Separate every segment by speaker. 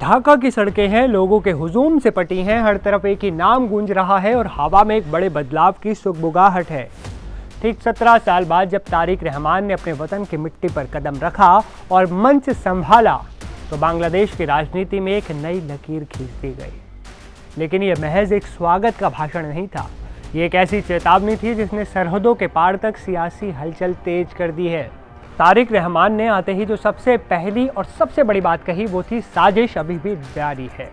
Speaker 1: ढाका की सड़कें हैं, लोगों के हुजूम से पटी हैं, हर तरफ एक ही नाम गूंज रहा है और हवा में एक बड़े बदलाव की सुगबुगाहट है। ठीक 17 साल बाद जब तारिक रहमान ने अपने वतन की मिट्टी पर कदम रखा और मंच संभाला तो बांग्लादेश की राजनीति में एक नई लकीर खींच दी गई। लेकिन यह महज एक स्वागत का भाषण नहीं था, ये एक ऐसी चेतावनी थी जिसने सरहदों के पार तक सियासी हलचल तेज कर दी है। तारिक रहमान ने आते ही जो सबसे पहली और सबसे बड़ी बात कही वो थी, साजिश अभी भी जारी है।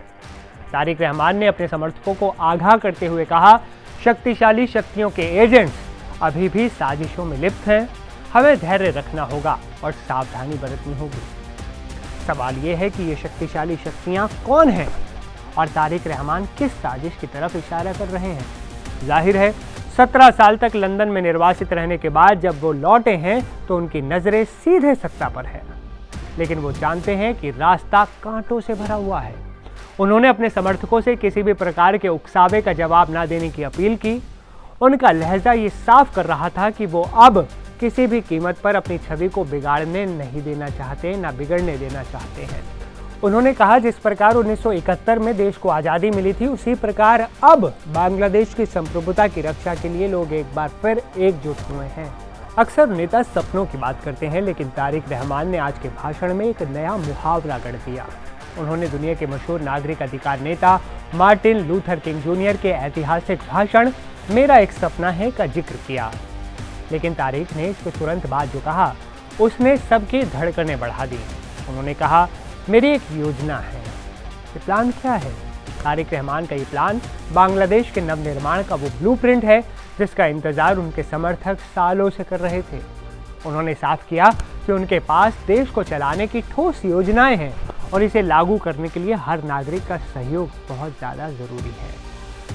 Speaker 1: तारिक रहमान ने अपने समर्थकों को आगाह करते हुए कहा, शक्तिशाली शक्तियों के एजेंट्स अभी भी साजिशों में लिप्त हैं, हमें धैर्य रखना होगा और सावधानी बरतनी होगी। सवाल ये है कि ये शक्तिशाली शक्तियां कौन हैं और तारिक रहमान किस साजिश की तरफ इशारा कर रहे हैं। जाहिर है 17 साल तक लंदन में निर्वासित रहने के बाद जब वो लौटे हैं तो उनकी नजरें सीधे सत्ता पर है, लेकिन वो जानते हैं कि रास्ता कांटों से भरा हुआ है। उन्होंने अपने समर्थकों से किसी भी प्रकार के उकसावे का जवाब ना देने की अपील की। उनका लहजा ये साफ कर रहा था कि वो अब किसी भी कीमत पर अपनी छवि को बिगाड़ने नहीं देना चाहते, ना बिगड़ने देना चाहते हैं। उन्होंने कहा, जिस प्रकार 1971 में देश को आज़ादी मिली थी, उसी प्रकार अब बांग्लादेश की संप्रभुता की रक्षा के लिए लोग एक बार फिर एकजुट हुए हैं। अक्सर नेता सपनों की बात करते हैं, लेकिन तारिक रहमान ने आज के भाषण में एक नया मुहावरा गढ़ दिया। उन्होंने दुनिया के मशहूर नागरिक अधिकार नेता मार्टिन लूथर किंग जूनियर के ऐतिहासिक भाषण मेरा एक सपना है का जिक्र किया। लेकिन तारिक ने इसके तुरंत बाद जो कहा, उसने सबकी धड़कनें बढ़ा दी। उन्होंने कहा, मेरी एक योजना है। ये प्लान क्या है? तारिक रहमान का ये प्लान बांग्लादेश के नवनिर्माण का वो ब्लूप्रिंट है जिसका इंतजार उनके समर्थक सालों से कर रहे थे। उन्होंने साफ किया कि उनके पास देश को चलाने की ठोस योजनाएं हैं और इसे लागू करने के लिए हर नागरिक का सहयोग बहुत ज़्यादा ज़रूरी है।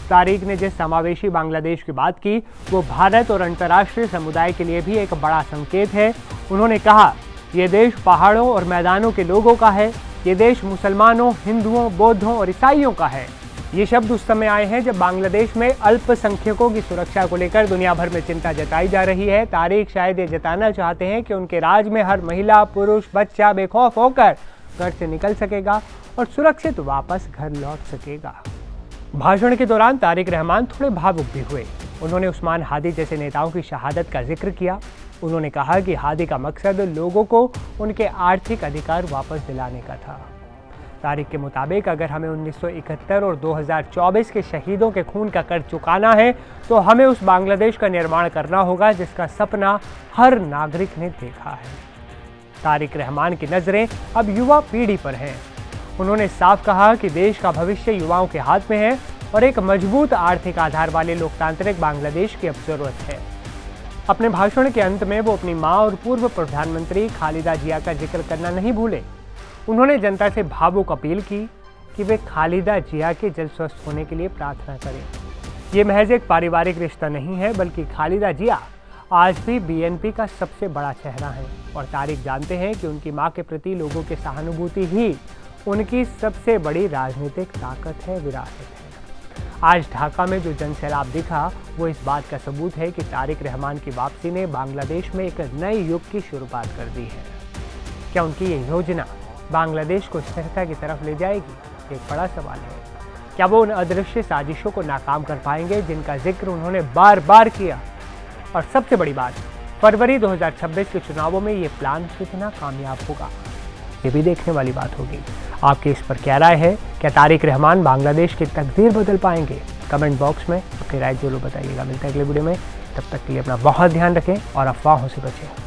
Speaker 1: तारिक ने जिस समावेशी बांग्लादेश की बात की वो भारत और अंतर्राष्ट्रीय समुदाय के लिए भी एक बड़ा संकेत है। उन्होंने कहा, ये देश पहाड़ों और मैदानों के लोगों का है, ये देश मुसलमानों, हिंदुओं, बौद्धों और ईसाइयों का है। ये शब्द उस समय आए हैं जब बांग्लादेश में अल्पसंख्यकों की सुरक्षा को लेकर दुनिया भर में चिंता जताई जा रही है। तारिक शायद ये जताना चाहते हैं कि उनके राज में हर महिला, पुरुष, बच्चा बेखौफ होकर घर से निकल सकेगा और सुरक्षित वापस घर लौट सकेगा। भाषण के दौरान तारिक रहमान थोड़े भावुक भी हुए। उन्होंने उस्मान हादी जैसे नेताओं की शहादत का जिक्र किया। उन्होंने कहा कि हादी का मकसद लोगों को उनके आर्थिक अधिकार वापस दिलाने का था। तारिक के मुताबिक अगर हमें 1971 और 2024 के शहीदों के खून का कर्ज चुकाना है तो हमें उस बांग्लादेश का निर्माण करना होगा जिसका सपना हर नागरिक ने देखा है। तारिक रहमान की नज़रें अब युवा पीढ़ी पर हैं। उन्होंने साफ कहा कि देश का भविष्य युवाओं के हाथ में है और एक मजबूत आर्थिक आधार वाले लोकतांत्रिक बांग्लादेश की अब जरूरत है। अपने भाषण के अंत में वो अपनी मां और पूर्व प्रधानमंत्री खालिदा जिया का जिक्र करना नहीं भूले। उन्होंने जनता से भावुक अपील की कि वे खालिदा जिया के जल्द स्वस्थ होने के लिए प्रार्थना करें। ये महज एक पारिवारिक रिश्ता नहीं है, बल्कि खालिदा जिया आज भी बीएनपी का सबसे बड़ा चेहरा है और तारिक जानते हैं कि उनकी मां के प्रति लोगों की सहानुभूति ही उनकी सबसे बड़ी राजनीतिक ताकत है, विरासत है। आज ढाका में जो जनसैलाब दिखा वो इस बात का सबूत है कि तारिक रहमान की वापसी ने बांग्लादेश में एक नए युग की शुरुआत कर दी है। क्या उनकी ये योजना बांग्लादेश को स्थिरता की तरफ ले जाएगी? एक बड़ा सवाल है। क्या वो उन अदृश्य साजिशों को नाकाम कर पाएंगे जिनका जिक्र उन्होंने बार बार किया? और सबसे बड़ी बात, फरवरी 2026 के चुनावों में ये प्लान कितना कामयाब होगा, ये भी देखने वाली बात होगी। आपकी इस पर क्या राय है? क्या तारिक रहमान बांग्लादेश की तकदीर बदल पाएंगे? कमेंट बॉक्स में अपनी राय जरूर बताइएगा। मिलते हैं अगले वीडियो में, तब तक के लिए अपना बहुत ध्यान रखें और अफवाहों से बचें।